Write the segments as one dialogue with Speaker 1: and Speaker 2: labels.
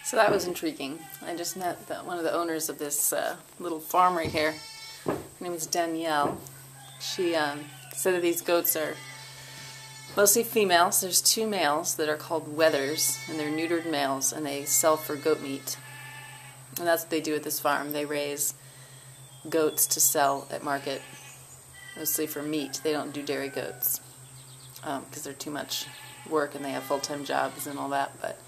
Speaker 1: So that was intriguing. I just met one of the owners of this little farm right here. Her name is Danielle. She said that these goats are mostly females. There's 2 males that are called wethers, and they're neutered males, and they sell for goat meat. And that's what they do at this farm. They raise goats to sell at market, mostly for meat. They don't do dairy goats because they're too much work and they have full-time jobs and all that. But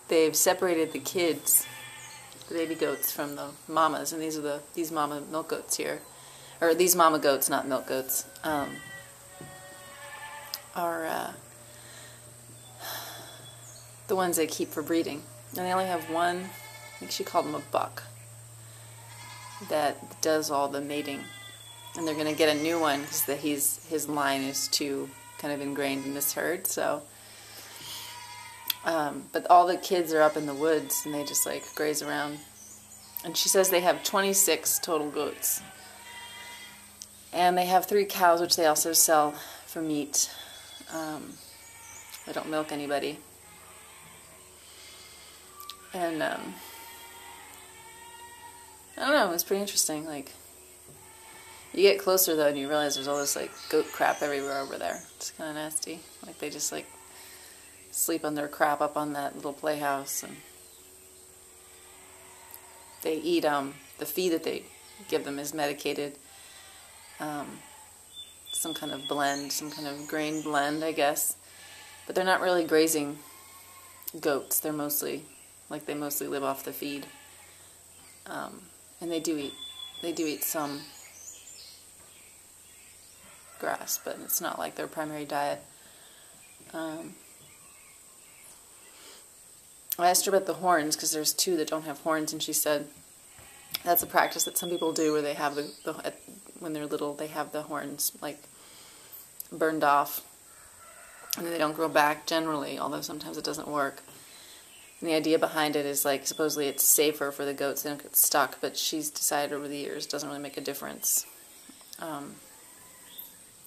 Speaker 1: they've separated the kids, the baby goats, from the mamas, and these mama milk goats here, or these mama goats, not milk goats, are the ones they keep for breeding. And they only have one, I think she called him a buck, that does all the mating. And they're going to get a new one because his line is too kind of ingrained in this herd. So, but all the kids are up in the woods and they just like graze around. And she says they have 26 total goats. And they have 3 cows, which they also sell for meat. They don't milk anybody. And I don't know, it was pretty interesting. Like, you get closer though and you realize there's all this like goat crap everywhere over there. It's kind of nasty. Like they just like sleep on their crap up on that little playhouse, and they eat the feed that they give them is medicated, some kind of blend, some kind of grain blend, I guess. But they're not really grazing goats. They're mostly like they mostly live off the feed, and they do eat some grass, but it's not like their primary diet. I asked her about the horns because there's 2 that don't have horns, and she said that's a practice that some people do where they have when they're little they have the horns like burned off, and then they don't grow back generally, although sometimes it doesn't work. And the idea behind it is like supposedly it's safer for the goats, they don't get stuck, but she's decided over the years it doesn't really make a difference.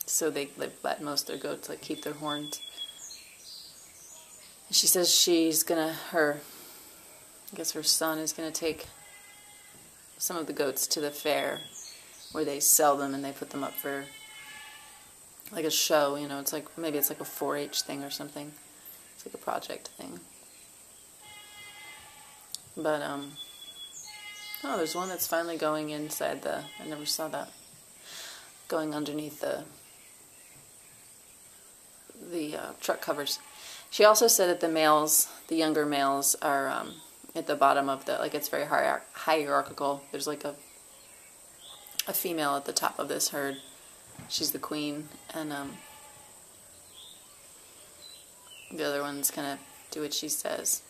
Speaker 1: So they let most of their goats like keep their horns. And she says she's gonna, I guess her son is gonna take some of the goats to the fair where they sell them and they put them up for like a show, you know, it's like, maybe it's like a 4-H thing or something. It's like a project thing. But, oh, there's one that's finally going inside I never saw that, going underneath the truck covers. She also said that the males, the younger males, are at the bottom of like it's very hierarchical. There's like a female at the top of this herd. She's the queen, and the other ones kind of do what she says.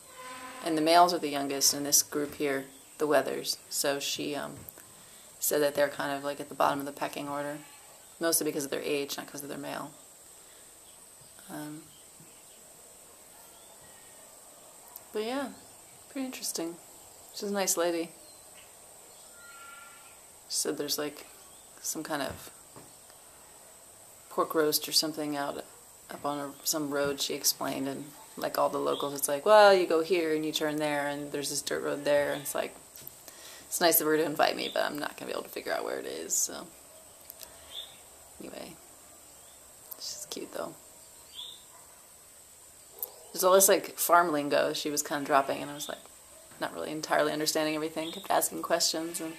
Speaker 1: And the males are the youngest in this group here, the wethers. So she said that they're kind of like at the bottom of the pecking order, mostly because of their age, not because of their male. But yeah, pretty interesting. She's a nice lady. She said there's like some kind of pork roast or something out up on some road, she explained, and like all the locals, it's like, well, you go here and you turn there and there's this dirt road there, and it's like, it's nice of her to invite me, but I'm not going to be able to figure out where it is, so anyway, she's cute though. There's all this like farm lingo she was kind of dropping, and I was like not really entirely understanding everything, kept asking questions, and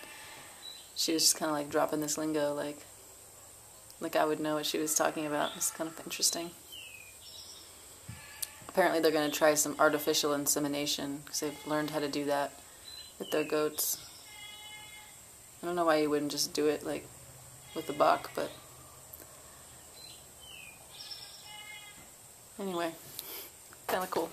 Speaker 1: she was just kind of like dropping this lingo like I would know what she was talking about. It's kind of interesting. Apparently they're going to try some artificial insemination because they've learned how to do that with their goats. I don't know why you wouldn't just do it like with the buck, but anyway, kind of cool.